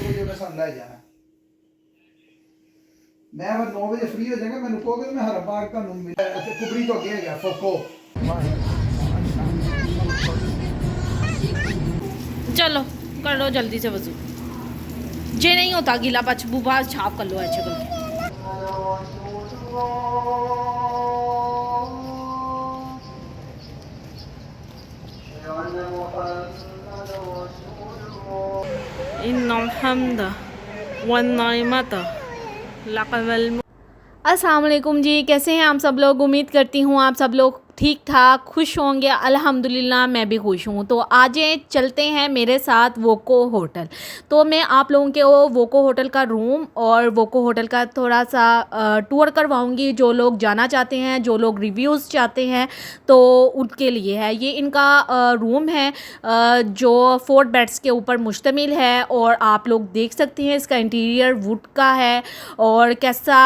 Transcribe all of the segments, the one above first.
बजे मैं सन लै जाना। मैं फिर 9 बजे फ्री हो जाएगा, मैं रुकोगे तो मैं हर बाग तुहानू मिल कुबड़ी तो अगे है फोको। चलो कर लो जल्दी से वजू, जे नहीं होता गीला बचबू बाज छाप कर लो अच्छे करके। इन्नल हम्द वन्निअमत लकल। अस्सलाम वालेकुम जी, कैसे हैं आप सब लोग। उम्मीद करती हूँ आप सब लोग ठीक ठाक खुश होंगे। अल्हम्दुलिल्लाह मैं भी खुश हूँ। तो आज चलते हैं मेरे साथ वोको होटल। तो मैं आप लोगों के वो वोको होटल का रूम और वोको होटल का थोड़ा सा टूर करवाऊँगी। जो लोग जाना चाहते हैं, जो लोग रिव्यूज़ चाहते हैं, तो उनके लिए है ये। इनका रूम है जो 4 बेड्स के ऊपर मुश्तमिल है और आप लोग देख सकते हैं इसका इंटीरियर वुड का है और कैसा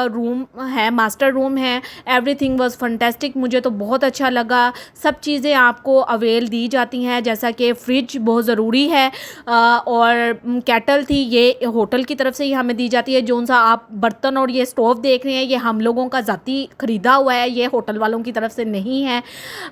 रूम है, मास्टर रूम है। एवरीथिंग वाज फंटेस्टिक, मुझे तो बहुत अच्छा लगा। सब चीज़ें आपको अवेल दी जाती हैं, जैसा कि फ्रिज बहुत ज़रूरी है और कैटल थी, ये होटल की तरफ से ही हमें दी जाती है। जो सा आप बर्तन और ये स्टोव देख रहे हैं, ये हम लोगों का ज़ाती ख़रीदा हुआ है, ये होटल वालों की तरफ से नहीं है।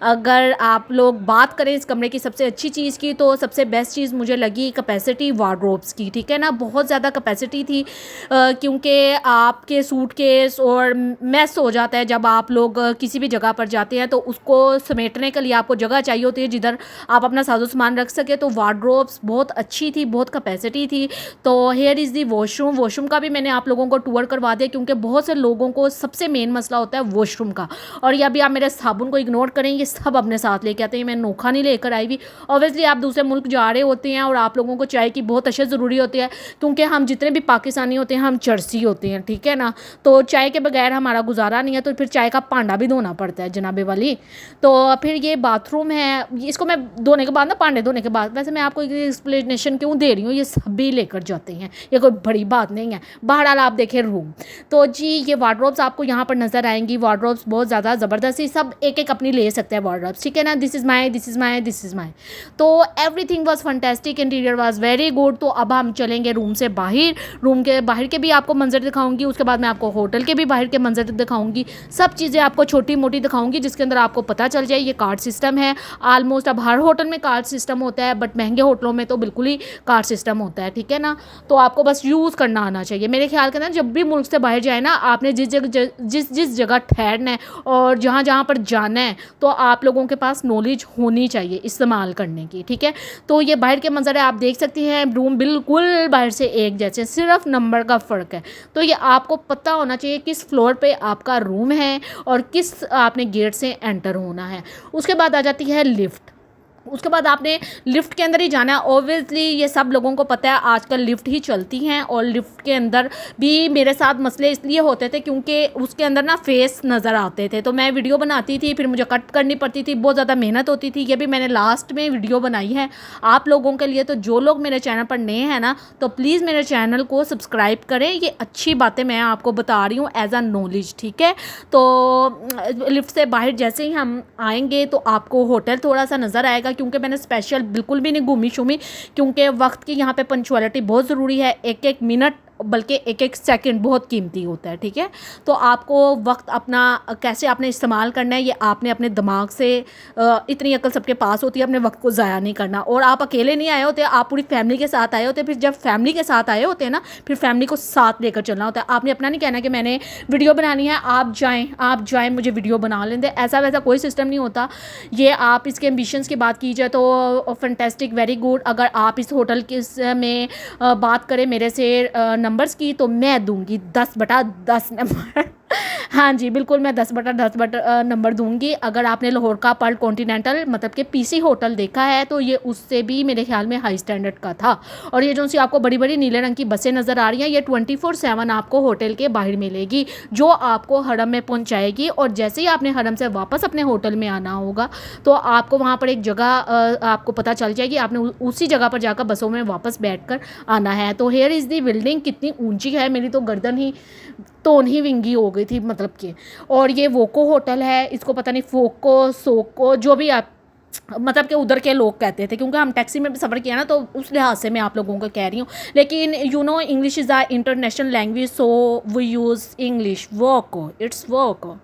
अगर आप लोग बात करें इस कमरे की सबसे अच्छी चीज़ की, तो सबसे बेस्ट चीज़ मुझे लगी कैपेसिटी वार्डरोब्स की। ठीक है ना, बहुत ज़्यादा कैपेसिटी थी क्योंकि आपके सूटकेस और मैस हो जाता है जब आप लोग किसी भी जगह पर जाते हैं, तो उसको समेटने के लिए आपको जगह चाहिए होती है जिधर आप अपना साजो सामान रख सके। तो वार्डरोब्स बहुत अच्छी थी, बहुत कैपेसिटी थी। तो here is the washroom. Washroom का भी मैंने आप लोगों को टूर करवा दिया क्योंकि बहुत से लोगों को सबसे मेन मसला होता है वॉशरूम का। और ये अभी आप मेरे साबुन को इग्नोर करें, ये सब अपने साथ लेके आते हैं, मैं नोखा नहीं लेकर आई हुई। ऑब्वियसली आप दूसरे मुल्क जा रहे होते हैं और आप लोगों को चाय की बहुत अशद ज़रूरी होती है क्योंकि हम जितने भी पाकिस्तानी होते हैं हम चरसी होते हैं। ठीक है ना, तो चाय के बगैर हमारा गुजारा नहीं है, तो फिर चाय का पांडा भी धोना पड़ता है जनाबे वाली। तो फिर ये बाथरूम है, इसको मैं धोने के बाद ना, पांडे धोने के बाद, वैसे मैं आपको एक्सप्लेनेशन क्यों दे रही हूँ, ये सभी लेकर जाते हैं, ये कोई बड़ी बात नहीं है। बहरहाल आप देखें रूम। तो जी ये वार्डरोब्स आपको यहाँ पर नज़र आएंगी। वार्डरोब्स बहुत ज़्यादा ज़बरदस्त ही, सब एक एक अपनी ले सकते हैं वार्डरोब्स। ठीक है ना, this is my, this is my, this is my. तो everything was fantastic, interior was very good. तो अब हम चलेंगे रूम से बाहर। रूम के बाहर के भी आपको मंजर दिखाऊंगी, उसके बाद मैं आपको होटल के भी बाहर के मंजर दिखाऊंगी। सब चीज़ें आपको छोटी मोटी दिखाऊंगी जिसके अंदर आपको पता चल जाए। ये कार्ड सिस्टम है ऑलमोस्ट, अब हर होटल में कार्ड सिस्टम होता है, बट महंगे होटलों में तो बिल्कुल ही कार्ड सिस्टम होता है। ठीक है ना, तो आपको बस यूज़ करना आना चाहिए। मेरे ख्याल के ना, जब भी मुल्क से बाहर जाए ना, आपने जिस जगह ठहरना है और जहाँ जहाँ पर जाना है, तो आप लोगों के पास नॉलेज होनी चाहिए इस्तेमाल करने की। ठीक है, तो ये बाहर के मंजर है, आप देख सकती हैं। रूम बिल्कुल बाहर से एक जैसे, सिर्फ नंबर का फ़र्क है। तो ये आपको पता होना चाहिए किस फ्लोर पे आपका रूम है और किस आपने गेट से एंटर होना है। उसके बाद आ जाती है लिफ्ट। उसके बाद आपने लिफ्ट के अंदर ही जाना है। ऑब्वियसली ये सब लोगों को पता है, आजकल लिफ्ट ही चलती हैं और लिफ्ट के अंदर भी मेरे साथ मसले इसलिए होते थे क्योंकि उसके अंदर ना फेस नज़र आते थे, तो मैं वीडियो बनाती थी, फिर मुझे कट करनी पड़ती थी, बहुत ज़्यादा मेहनत होती थी। ये भी मैंने लास्ट में वीडियो बनाई है आप लोगों के लिए। तो जो लोग मेरे चैनल पर नए हैं ना, तो प्लीज़ मेरे चैनल को सब्सक्राइब करें। ये अच्छी बातें मैं आपको बता रही हूँ एज अ नॉलेज। ठीक है, तो लिफ्ट से बाहर जैसे ही हम आएंगे तो आपको होटल थोड़ा सा नज़र आएगा क्योंकि मैंने स्पेशल बिल्कुल भी नहीं घूमी शूमी, क्योंकि वक्त की यहाँ पे पंक्चुअलिटी बहुत ज़रूरी है। एक एक मिनट बल्कि एक एक सेकंड बहुत कीमती होता है। ठीक है, तो आपको वक्त अपना कैसे आपने इस्तेमाल करना है, ये आपने अपने दिमाग से, इतनी अकल सबके पास होती है, अपने वक्त को ज़ाया नहीं करना। और आप अकेले नहीं आए होते, आप पूरी फैमिली के साथ आए होते। फिर जब फैमिली के साथ आए होते हैं ना, फिर फैमिली को साथ लेकर चलना होता है। आपने अपना नहीं कहना कि मैंने वीडियो बनानी है, आप जाएँ मुझे वीडियो बना लें दे, ऐसा वैसा कोई सिस्टम नहीं होता। ये आप इसके एम्बिशंस की बात की जाए तो फैंटास्टिक, वेरी गुड। अगर आप इस होटल के में बात करें मेरे से नंबर्स की, तो मैं दूंगी 10/10 नंबर। हाँ जी बिल्कुल, मैं 10/10 नंबर दूंगी। अगर आपने लाहौर का पर्ल कॉन्टिनेंटल मतलब कि पीसी होटल देखा है, तो ये उससे भी मेरे ख्याल में हाई स्टैंडर्ड का था। और ये जो सी आपको बड़ी बड़ी नीले रंग की बसें नज़र आ रही हैं, ये 24/7 आपको होटल के बाहर मिलेगी, जो आपको हरम में पहुंचाएगी। और जैसे ही आपने हरम से वापस अपने होटल में आना होगा, तो आपको वहाँ पर एक जगह आपको पता चल जाएगी, आपने उसी जगह पर जाकर बसों में वापस बैठ कर आना है। तो हेयर इज़ दी बिल्डिंग, कितनी ऊंची है, मेरी तो गर्दन ही तोन ही विंगी हो गई थी मतलब कि। और ये वोको होटल है, इसको पता नहीं फोको सोको जो भी आप मतलब कि उधर के लोग कहते थे, क्योंकि हम टैक्सी में भी सफ़र किया ना, तो उस लिहाज से मैं आप लोगों को कह रही हूँ। लेकिन you know English is a international language, so we use English. Voco, it's Voco.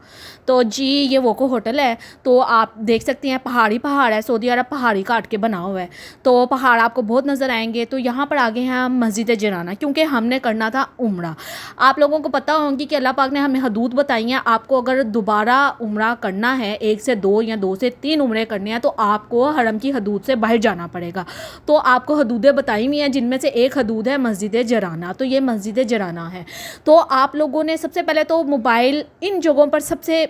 तो जी ये वोको होटल है, तो आप देख सकते हैं पहाड़ है, सऊदी अरब पहाड़ी काट के बना हुआ है, तो पहाड़ आपको बहुत नज़र आएंगे। तो यहाँ पर आगे हैं हम मस्जिद जिराना, क्योंकि हमने करना था उम्रा। आप लोगों को पता होगी कि अल्लाह पाक ने हमें हदूद बताई हैं। आपको अगर दोबारा उम्रा करना है, 1 से 2 या 2 से 3 उम्रे करने हैं, तो आपको हरम की हदूद से बाहर जाना पड़ेगा। तो आपको हदूदें बताई हुई हैं, जिनमें से एक हदूद है मस्जिद जिराना। तो ये मस्जिद जिराना है। तो आप लोगों ने सबसे पहले तो मोबाइल इन जगहों पर सबसे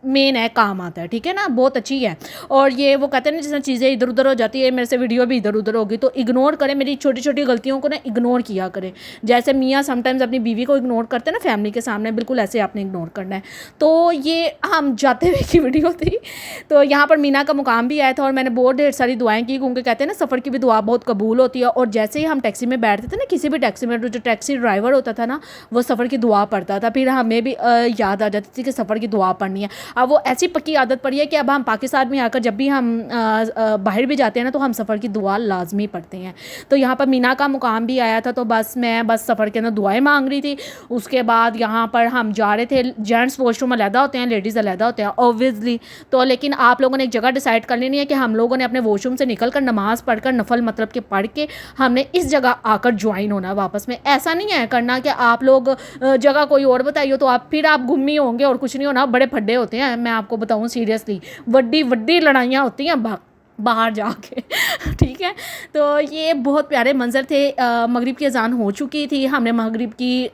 मेन है, काम आता है, ठीक है ना, बहुत अच्छी है। और ये वो कहते हैं ना, जिसमें चीज़ें इधर उधर हो जाती है, मेरे से वीडियो भी इधर उधर होगी, तो इग्नोर करें, मेरी छोटी छोटी गलतियों को ना इग्नोर किया करें। जैसे मियाँ समटाइम्स अपनी बीवी को इग्नोर करते हैं ना फैमिली के सामने, बिल्कुल ऐसे आपने इग्नोर करना है। तो ये हम जाते हुए की वीडियो थी। तो यहाँ पर मीना का मुकाम भी आया था, और मैंने बहुत ढेर सारी दुआएं की, क्योंकि कहते हैं ना सफ़र की भी दुआ बहुत कबूल होती है। और जैसे ही हम टैक्सी में बैठते थे ना, किसी भी टैक्सी में, जो टैक्सी ड्राइवर होता था ना, वो सफ़र की दुआ पढ़ता था, फिर हमें भी याद आ जाती थी कि सफ़र की दुआ पढ़नी है। अब वो ऐसी पक्की आदत पड़ी है कि अब हम पाकिस्तान में आकर जब भी हम बाहर भी जाते हैं ना, तो हम सफ़र की दुआ लाजमी पढ़ते हैं। तो यहाँ पर मीना का मुकाम भी आया था, तो मैं सफ़र के अंदर दुआएं मांग रही थी। उसके बाद यहाँ पर हम जा रहे थे, जेंट्स वॉशरूम अलहदा होते हैं, लेडीज़ अलहदा होते हैं ऑब्वियसली। तो लेकिन आप लोगों ने एक जगह डिसाइड कर लेनी है कि हम लोगों ने अपने वॉशरूम से निकल कर नमाज़ पढ़कर, नफल मतलब कि पढ़ के, हमने इस जगह आकर ज्वाइन होना वापस में। ऐसा नहीं है करना कि आप लोग जगह कोई और बताइए तो आप गुम्मी होंगे और कुछ नहीं होना। बड़े फड्डे होते हैं, मैं आपको बताऊं सीरियसली, वड्डी लड़ाइयाँ होती हैं बाहर जाके ठीक है। तो ये बहुत प्यारे मंज़र थे। मगरिब की अज़ान हो चुकी थी, हमने मगरिब की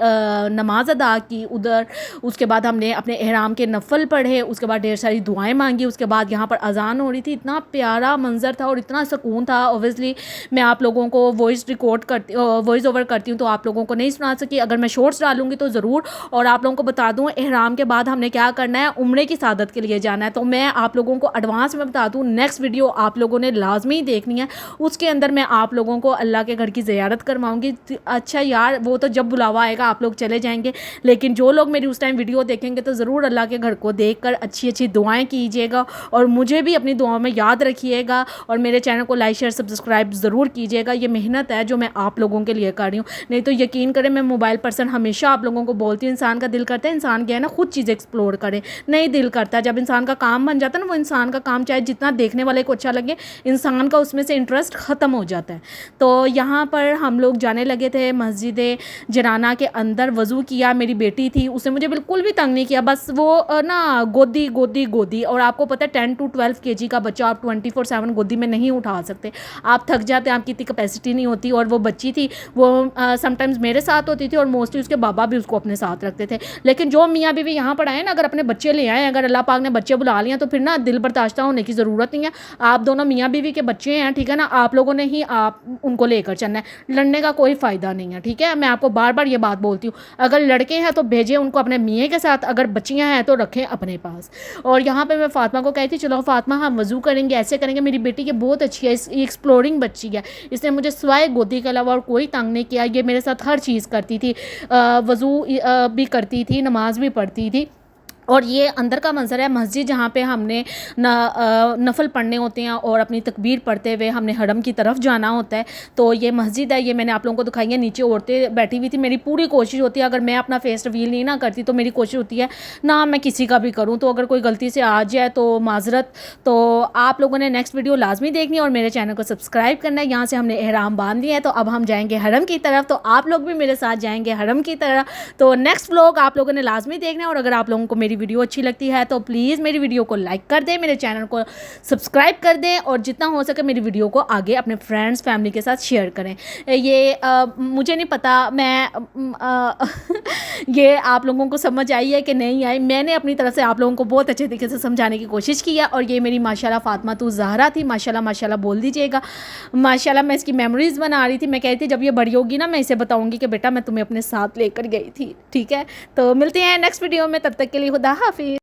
नमाज़ अदा की उधर। उसके बाद हमने अपने एहराम के नफ़ल पढ़े, उसके बाद ढेर सारी दुआएं मांगी। उसके बाद यहाँ पर अज़ान हो रही थी, इतना प्यारा मंज़र था और इतना सुकून था। ओबियसली मैं आप लोगों को वॉइस ओवर करती हूँ, तो आप लोगों को नहीं सुना सकी। अगर मैं शॉर्ट्स डालूँगी तो ज़रूर। और आप लोगों को बता दूँ, एहराम के बाद हमने क्या करना है, उम्रे की सादत के लिए जाना है। तो मैं आप लोगों को एडवांस में बता दूँ, नेक्स्ट वीडियो आप लोगों ने लाजमी देखनी है। उसके अंदर मैं आप लोगों को अल्लाह के घर की ज़ियारत करवाऊंगी। अच्छा यार, वो तो जब बुलावा आएगा आप लोग चले जाएंगे, लेकिन जो लोग मेरी उस टाइम वीडियो देखेंगे तो ज़रूर अल्लाह के घर को देखकर अच्छी अच्छी दुआएं कीजिएगा, और मुझे भी अपनी दुआओं में याद रखिएगा। और मेरे चैनल को लाइक शेयर सब्सक्राइब ज़रूर कीजिएगा। ये मेहनत है जो मैं आप लोगों के लिए कर रही हूँ। नहीं तो यकीन करें, मैं मोबाइल पर्सन हमेशा आप लोगों को बोलती हूँ, इंसान का दिल करता है, इंसान क्या है ना, खुद चीज़ एक्सप्लोर करे। नहीं दिल करता। जब इंसान का काम बन जाता है ना, वो इंसान का काम चाहे जितना देखने वाले को अच्छा लगे, इंसान का उसमें से इंटरेस्ट ख़त्म हो जाता है। तो यहाँ पर हम लोग जाने लगे थे मस्जिद जिराना के अंदर। वज़ू किया, मेरी बेटी थी, उसने मुझे बिल्कुल भी तंग नहीं किया, बस वो ना गोदी। और आपको पता है 10 to 12 kg का बच्चा आप 24/7 गोदी में नहीं उठा सकते, आप थक जाते हैं, आपकी इतनी कैपेसिटी नहीं होती। और वो बच्ची थी, वो समटाइम्स मेरे साथ होती थी, और मोस्टली उसके बाबा भी उसको अपने साथ रखते थे। लेकिन जो मियाँ बीवी यहाँ पर आए ना, अगर अपने बच्चे ले आए, अगर अल्लाह पाक ने बच्चे बुला लिया, तो फिर ना दिल बर्दाश्त होने की ज़रूरत नहीं है। आप दोनों मियाँ बीवी के बच्चे हैं, ठीक है ना, आप लोगों ने ही आप उनको लेकर चलना है। लड़ने का कोई फ़ायदा नहीं है, ठीक है। मैं आपको बार बार ये बात बोलती हूँ, अगर लड़के हैं तो भेजें उनको अपने मियाँ के साथ, अगर बच्चियाँ हैं तो रखें अपने पास। और यहाँ पे मैं फ़ातिमा को कहती, चलो फ़ातिमा हम वज़ू करेंगे, ऐसे करेंगे। मेरी बेटी की बहुत अच्छी है, एक्सप्लोरिंग बच्ची है, इसने मुझे सिवाय गोदी के अलावा और कोई तंग नहीं किया। ये मेरे साथ हर चीज़ करती थी, वज़ू भी करती थी, नमाज़ भी पढ़ती थी। और ये अंदर का मंजर है मस्जिद, जहाँ पे हमने नफल पढ़ने होते हैं और अपनी तकबीर पढ़ते हुए हमने हरम की तरफ जाना होता है। तो ये मस्जिद है, ये मैंने आप लोगों को दिखाई है। नीचे औरतें बैठी हुई थी। मेरी पूरी कोशिश होती है, अगर मैं अपना फेस रिवील नहीं ना करती, तो मेरी कोशिश होती है ना मैं किसी का भी करूँ, तो अगर कोई गलती से आ जाए तो माजरत। तो आप लोगों ने नेक्स्ट वीडियो लाजमी देखनी है और मेरे चैनल को सब्सक्राइब करना है। यहाँ से हमने एहराम बांध लिया है, तो अब हम जाएंगे हरम की तरफ, तो आप लोग भी मेरे साथ जाएंगे हरम की तरफ। तो नेक्स्ट व्लॉग आप लोगों ने लाजमी देखना है। और अगर आप लोगों को मेरी वीडियो अच्छी लगती है तो प्लीज़ मेरी वीडियो को लाइक कर दें, मेरे चैनल को सब्सक्राइब कर दें, और जितना हो सके मेरी वीडियो को आगे अपने फ्रेंड्स फैमिली के साथ शेयर करें। ये मुझे नहीं पता मैं ये आप लोगों को समझ आई है कि नहीं आई। मैंने अपनी तरफ से आप लोगों को बहुत अच्छे तरीके से समझाने की कोशिश की है। और ये मेरी माशाल्लाह फातिमा तो ज़हरा थी, माशाल्लाह माशाल्लाह बोल दीजिएगा। माशाल्लाह मैं इसकी मेमोरीज़ बना रही थी। मैं कहती थी जब ये बड़ी होगी ना, मैं इसे बताऊँगी कि बेटा मैं तुम्हें अपने साथ लेकर गई थी, ठीक है। तो मिलते हैं नेक्स्ट वीडियो में, तब तक के लिए खुदा हाफिज़।